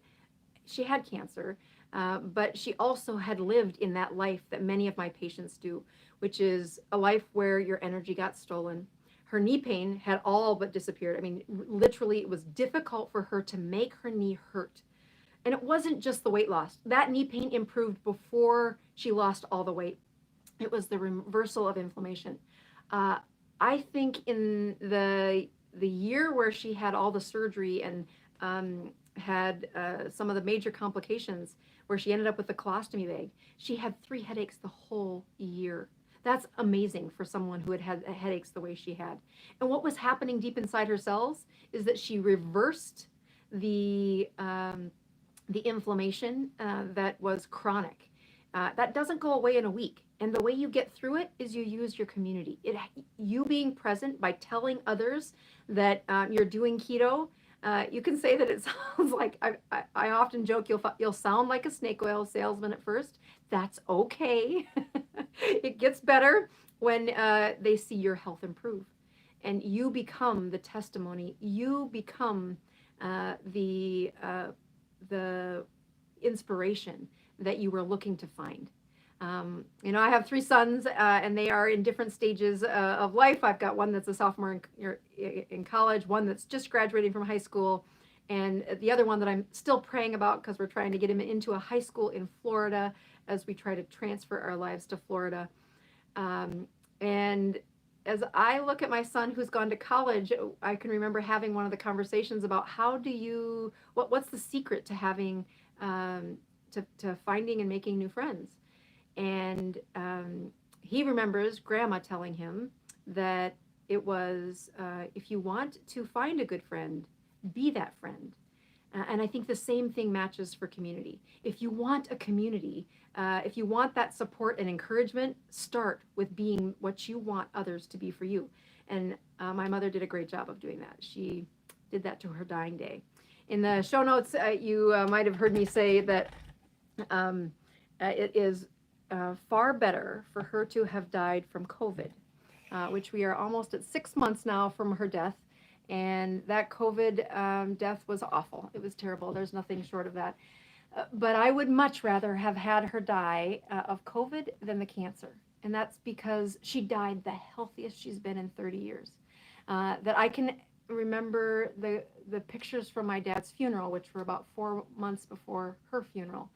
cancer, but she also had lived in that life that many of my patients do, which is a life where your energy got stolen. Her knee pain had all but disappeared. I mean, literally, it was difficult for her to make her knee hurt. And it wasn't just the weight loss. That knee pain improved before she lost all the weight. It was the reversal of inflammation. I think in the year where she had all the surgery and had some of the major complications, where she ended up with a colostomy bag, she had 3 headaches the whole year. That's amazing for someone who had headaches the way she had. And what was happening deep inside her cells is that she reversed the inflammation that was chronic. That doesn't go away in a week. And the way you get through it is you use your community. You being present by telling others that you're doing keto. You can say that it sounds like, I often joke, you'll sound like a snake oil salesman at first. That's okay. It gets better when they see your health improve. And you become the testimony. You become the inspiration that you were looking to find. I have 3 sons, and they are in different stages of life. I've got one that's a sophomore in college, one that's just graduating from high school, and the other one that I'm still praying about, because we're trying to get him into a high school in Florida as we try to transfer our lives to Florida. And as I look at my son who's gone to college, I can remember having one of the conversations about what's the secret to having, to finding and making new friends. And he remembers grandma telling him that it was, if you want to find a good friend, be that friend. And I think the same thing matches for community. If you want a community, if you want that support and encouragement, start with being what you want others to be for you. And my mother did a great job of doing that. She did that to her dying day. In the show notes, you might have heard me say that it is far better for her to have died from COVID, which we are almost at 6 months now from her death. And that COVID death was awful. It was terrible. There's nothing short of that. But I would much rather have had her die of COVID than the cancer. And that's because she died the healthiest she's been in 30 years. That I can remember the pictures from my dad's funeral, which were about 4 months before her funeral.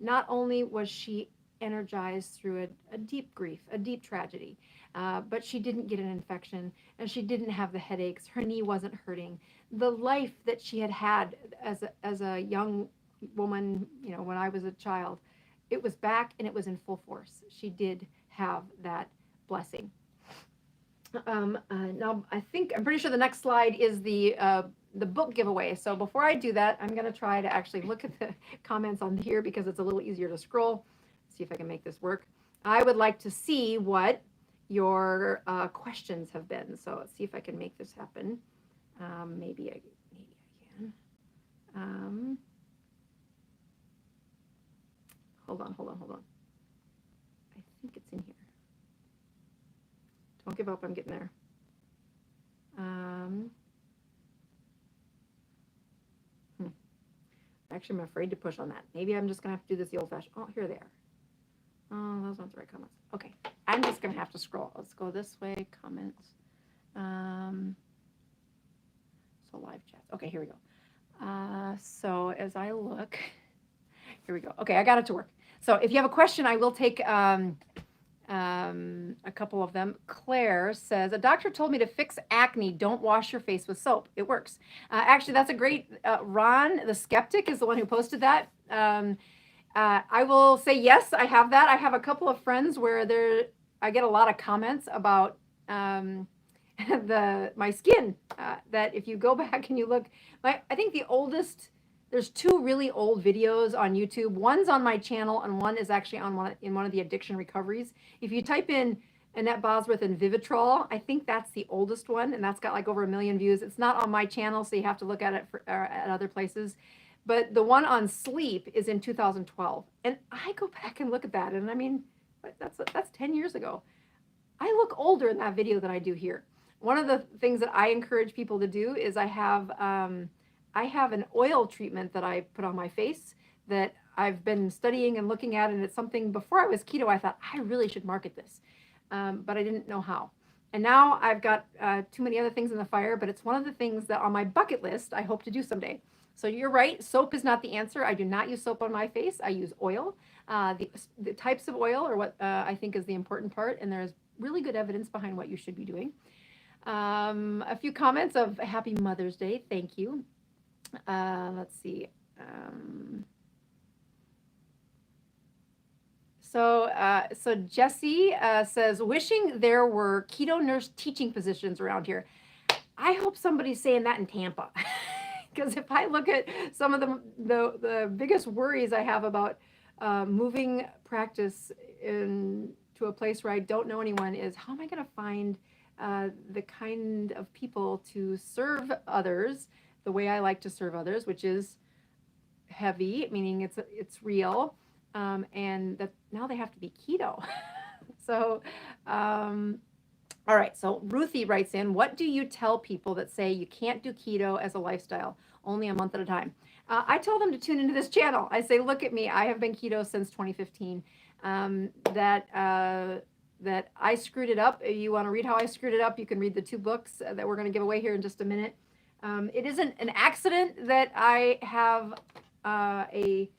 Not only was she energized through a deep grief, a deep tragedy, but she didn't get an infection, and she didn't have the headaches. Her knee wasn't hurting. The life that she had had as a young woman, you know, when I was a child, it was back and it was in full force. She did have that blessing. Now, I'm pretty sure the next slide is the book giveaway. So before I do that, I'm going to try to actually look at the comments on here because it's a little easier to scroll. See if I can make this work. I would like to see what your questions have been. So let's see if I can make this happen. Maybe I can. Hold on. I think it's in here. Don't give up, I'm getting there. Actually, I'm afraid to push on that. Maybe I'm just going to have to do this the old-fashioned. Oh, here they are. Oh, those aren't the right comments. Okay, I'm just going to have to scroll. Let's go this way, comments. So live chats. Okay, here we go. So as I look, here we go. Okay, I got it to work. So if you have a question, I will take a couple of them. Claire says, a doctor told me to fix acne, don't wash your face with soap. It works. Actually, that's a great, Ron, the skeptic, is the one who posted that. I will say, yes, I have that. I have a couple of friends where I get a lot of comments about my skin, that if you go back and you look, I think the oldest, there's 2 really old videos on YouTube. One's on my channel and one is actually in one of the addiction recoveries. If you type in Annette Bosworth and Vivitrol, I think that's the oldest one, and that's got like over 1 million views. It's not on my channel, so you have to look at it at other places. But the one on sleep is in 2012. And I go back and look at that, and I mean, that's 10 years ago. I look older in that video than I do here. One of the things that I encourage people to do is I have an oil treatment that I put on my face that I've been studying and looking at, and it's something, before I was keto, I thought I really should market this, but I didn't know how. And now I've got too many other things in the fire, but it's one of the things that on my bucket list I hope to do someday. So you're right, soap is not the answer. I do not use soap on my face. I use oil. The types of oil are what I think is the important part, and there's really good evidence behind what you should be doing. A few comments of Happy Mother's Day. Thank you. Let's see. So Jesse says, wishing there were keto nurse teaching positions around here. I hope somebody's saying that in Tampa. Because if I look at some of the biggest worries I have about moving practice to a place where I don't know anyone is, how am I going to find the kind of people to serve others the way I like to serve others, which is heavy, meaning it's real, and that now they have to be keto. So, all right. So Ruthie writes in, what do you tell people that say you can't do keto as a lifestyle, only a month at a time? I tell them to tune into this channel. I say, look at me. I have been keto since 2015. That I screwed it up. If you want to read how I screwed it up, you can read the 2 books that we're going to give away here in just a minute. It isn't an accident that I have a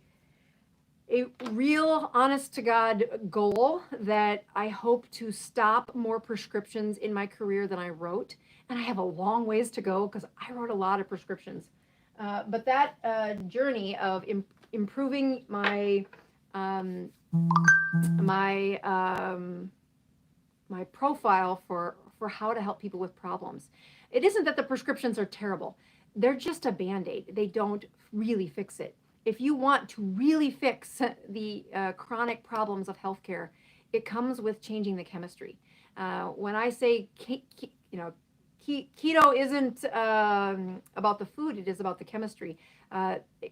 real, honest to God goal that I hope to stop more prescriptions in my career than I wrote. And I have a long ways to go because I wrote a lot of prescriptions. But that journey of improving my my profile for how to help people with problems. It isn't that the prescriptions are terrible. They're just a Band-Aid. They don't really fix it. If you want to really fix the chronic problems of healthcare, it comes with changing the chemistry. When I say keto keto isn't about the food, it is about the chemistry.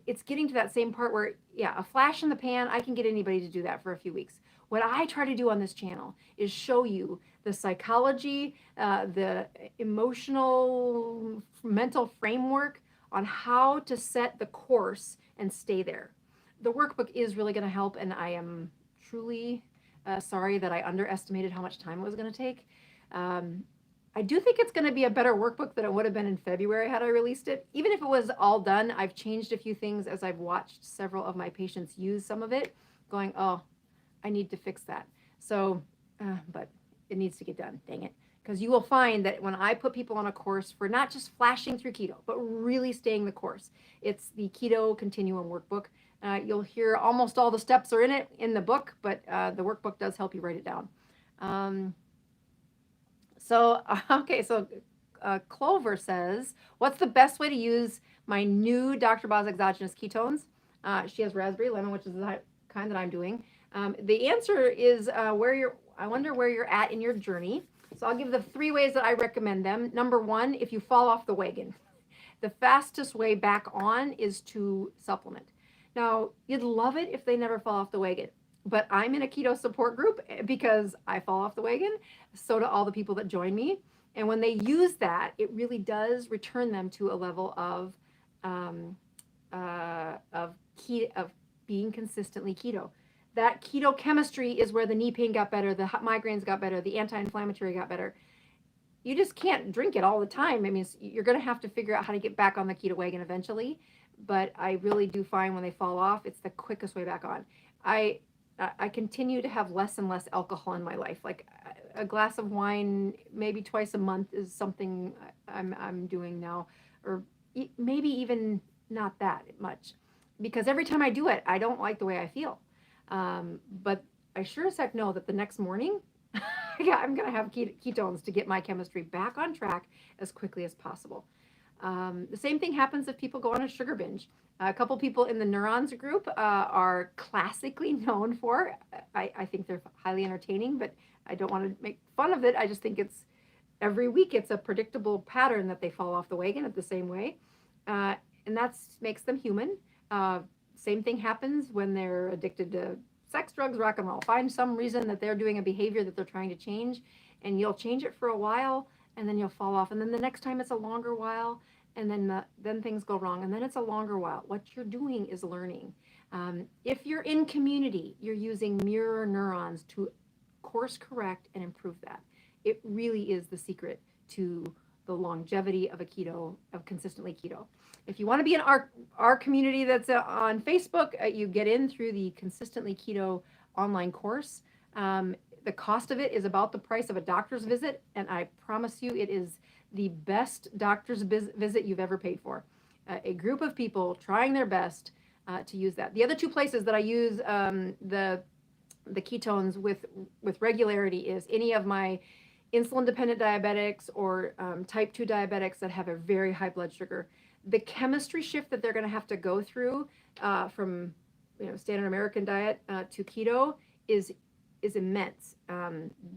It's getting to that same part where, yeah, a flash in the pan, I can get anybody to do that for a few weeks. What I try to do on this channel is show you the psychology, the emotional, mental framework on how to set the course and stay there. The workbook is really going to help, and I am truly sorry that I underestimated how much time it was going to take. I do think it's going to be a better workbook than it would have been in February had I released it. Even if it was all done, I've changed a few things as I've watched several of my patients use some of it, going, oh, I need to fix that. So, but it needs to get done, dang it. Because you will find that when I put people on a course for not just flashing through keto, but really staying the course, it's the Keto Continuum Workbook. You'll hear almost all the steps are in it in the book, but the workbook does help you write it down. So Clover says, what's the best way to use my new Dr. Boz exogenous ketones? She has raspberry lemon, which is the kind that I'm doing. The answer is I wonder where you're at in your journey. So I'll give the 3 ways that I recommend them. Number 1, if you fall off the wagon, the fastest way back on is to supplement. Now, you'd love it if they never fall off the wagon, but I'm in a keto support group because I fall off the wagon. So do all the people that join me. And when they use that, it really does return them to a level of being consistently keto. That keto chemistry is where the knee pain got better, the migraines got better, the anti-inflammatory got better. You just can't drink it all the time. I mean, you're going to have to figure out how to get back on the keto wagon eventually. But I really do find when they fall off, it's the quickest way back on. I continue to have less and less alcohol in my life. Like a glass of wine, maybe twice a month, is something I'm doing now, or maybe even not that much, because every time I do it, I don't like the way I feel. But I sure as heck know that the next morning, I'm going to have ketones to get my chemistry back on track as quickly as possible. The same thing happens if people go on a sugar binge. A couple people in the Neurons group are classically known for, I think they're highly entertaining, but I don't want to make fun of it. I just think it's every week it's a predictable pattern that they fall off the wagon at the same way. And that makes them human. Same thing happens when they're addicted to sex, drugs, rock and roll. Find some reason that they're doing a behavior that they're trying to change, and you'll change it for a while, and then you'll fall off. And then the next time it's a longer while, and then things go wrong, and then it's a longer while. What you're doing is learning. If you're in community, you're using mirror neurons to course correct and improve that. It really is the secret to the longevity of consistently keto. If you want to be in our community that's on Facebook, you get in through the Consistently Keto online course. The cost of it is about the price of a doctor's visit, and I promise you it is the best doctor's visit you've ever paid for. A group of people trying their best to use that. The other 2 places that I use the ketones with regularity is any of my insulin-dependent diabetics or type 2 diabetics that have a very high blood sugar. The chemistry shift that they're going to have to go through from standard American diet to keto is immense.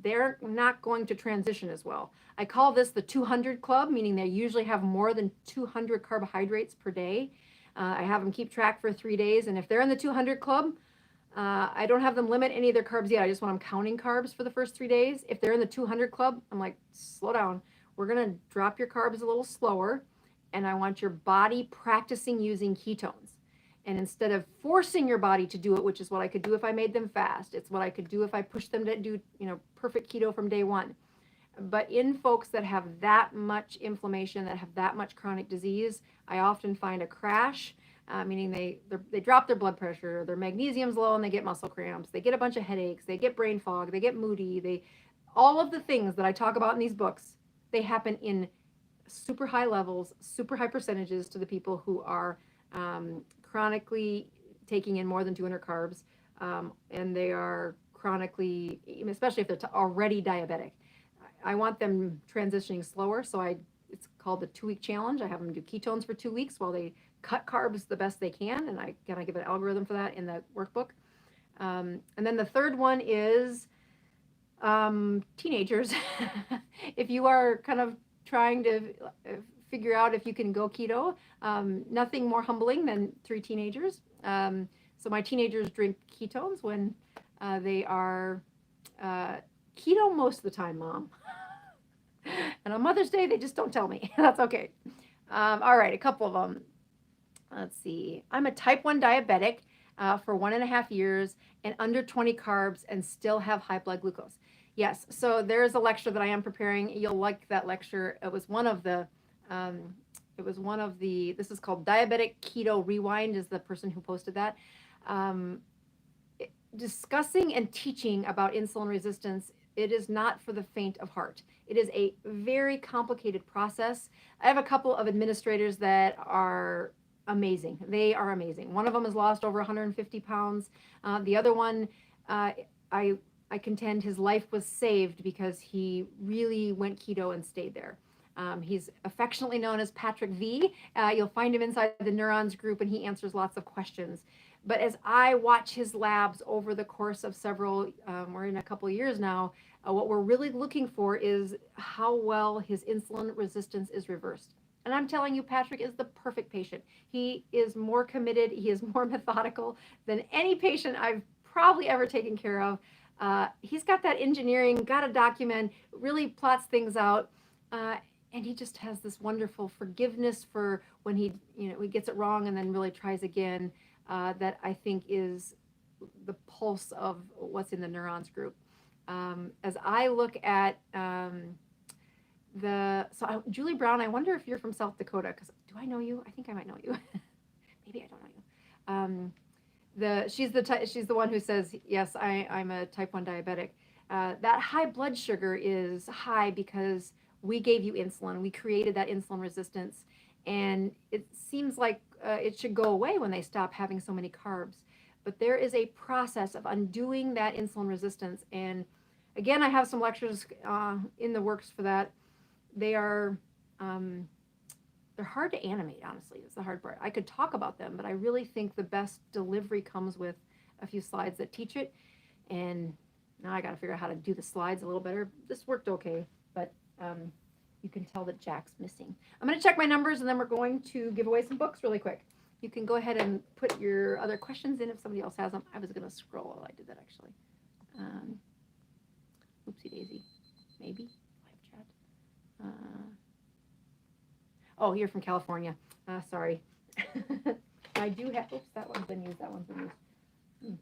They're not going to transition as well. I call this the 200 club, meaning they usually have more than 200 carbohydrates per day. I have them keep track for 3 days, and if they're in the 200 club, I don't have them limit any of their carbs yet. I just want them counting carbs for the first 3 days. If they're in the 200 club, I'm like, slow down. We're going to drop your carbs a little slower, and I want your body practicing using ketones. And instead of forcing your body to do it, which is what I could do if I made them fast, it's what I could do if I pushed them to do, perfect keto from day one. But in folks that have that much inflammation, that have that much chronic disease, I often find a crash, meaning they drop their blood pressure, their magnesium's low, and they get muscle cramps. They get a bunch of headaches. They get brain fog. They get moody. All of the things that I talk about in these books, they happen in super high levels, super high percentages to the people who are chronically taking in more than 200 carbs, and they are chronically, especially if they're already diabetic. I want them transitioning slower, so it's called the 2-week challenge. I have them do ketones for 2 weeks while they cut carbs the best they can, and I give an algorithm for that in the workbook. And then the third one is teenagers. If you are kind of trying to figure out if you can go keto. Nothing more humbling than 3 teenagers. So my teenagers drink ketones when they are keto most of the time, Mom. And on Mother's Day, they just don't tell me. That's okay. All right, a couple of them. Let's see. I'm a type 1 diabetic for 1.5 years and under 20 carbs and still have high blood glucose. Yes, so there's a lecture that I am preparing. You'll like that lecture. It was one of the, this is called Diabetic Keto Rewind, is the person who posted that. Discussing and teaching about insulin resistance, it is not for the faint of heart. It is a very complicated process. I have a couple of administrators that are amazing. They are amazing. One of them has lost over 150 pounds. The other one, I contend his life was saved because he really went keto and stayed there. He's affectionately known as Patrick V. You'll find him inside the Neurons group, and he answers lots of questions. But as I watch his labs over the course of several, we're in a couple of years now, what we're really looking for is how well his insulin resistance is reversed. And I'm telling you, Patrick is the perfect patient. He is more committed. He is more methodical than any patient I've probably ever taken care of. He's got that engineering, got a document, really plots things out. And he just has this wonderful forgiveness for when he gets it wrong and then really tries again. That I think is the pulse of what's in the Neurons group. As I look at Julie Brown, I wonder if you're from South Dakota, because do I know you? I think I might know you. Maybe I don't know you. She's the one who says, yes, I'm a type 1 diabetic. That high blood sugar is high because we gave you insulin. We created that insulin resistance. And it seems like it should go away when they stop having so many carbs. But there is a process of undoing that insulin resistance. And again, I have some lectures in the works for that. They're hard to animate, honestly. It's the hard part. I could talk about them, but I really think the best delivery comes with a few slides that teach it. And now I got to figure out how to do the slides a little better. This worked okay, but you can tell that Jack's missing. I'm going to check my numbers, and then we're going to give away some books really quick. You can go ahead and put your other questions in if somebody else has them. I was going to scroll while I did that, actually. Oopsie daisy. Maybe. Live chat. Oh, you're from California. Sorry. I do have, oops, that one's been used. That one's been used.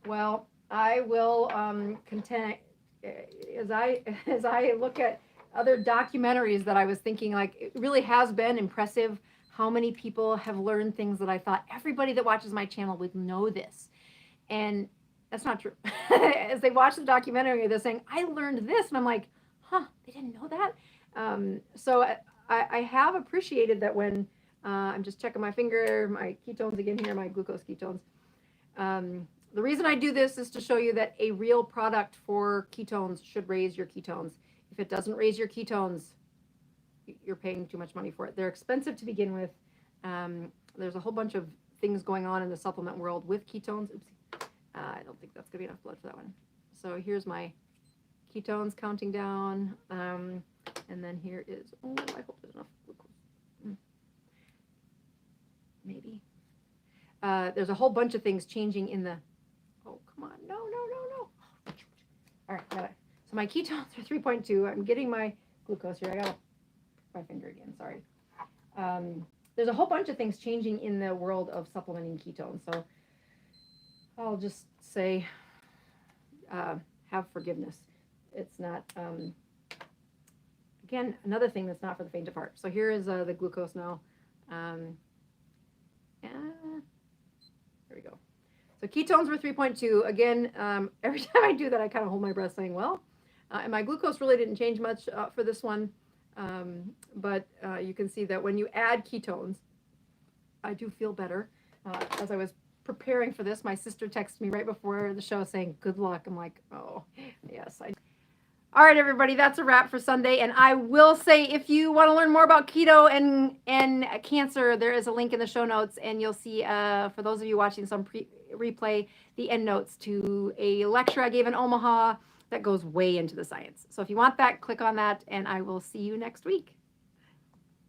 Well, I will contend. As I look at other documentaries that I was thinking, like, it really has been impressive how many people have learned things that I thought everybody that watches my channel would know this. And that's not true. As they watch the documentary, they're saying, I learned this. And I'm like, huh, they didn't know that? So I have appreciated that when I'm just checking my finger, my ketones again here, my glucose ketones. The reason I do this is to show you that a real product for ketones should raise your ketones. If it doesn't raise your ketones, you're paying too much money for it. They're expensive to begin with. There's a whole bunch of things going on in the supplement world with ketones. Oopsie. I don't think that's going to be enough blood for that one. So here's my ketones counting down. And then here is, oh, I hope there's enough glucose. Maybe. There's a whole bunch of things changing in the, oh, come on. No. All right, got it. So my ketones are 3.2. I'm getting my glucose here. I got my finger again, sorry. There's a whole bunch of things changing in the world of supplementing ketones. So I'll just say, have forgiveness. It's not, again, another thing that's not for the faint of heart. So here is the glucose now. There we go. So ketones were 3.2. Again, every time I do that, I kind of hold my breath saying, well, and my glucose really didn't change much for this one. But you can see that when you add ketones, I do feel better. As I was preparing for this, my sister texted me right before the show saying, good luck. I'm like, oh, yes. All right, everybody, that's a wrap for Sunday. And I will say, if you want to learn more about keto and cancer, there is a link in the show notes, and you'll see, for those of you watching some replay, the end notes to a lecture I gave in Omaha that goes way into the science. So if you want that, click on that, and I will see you next week.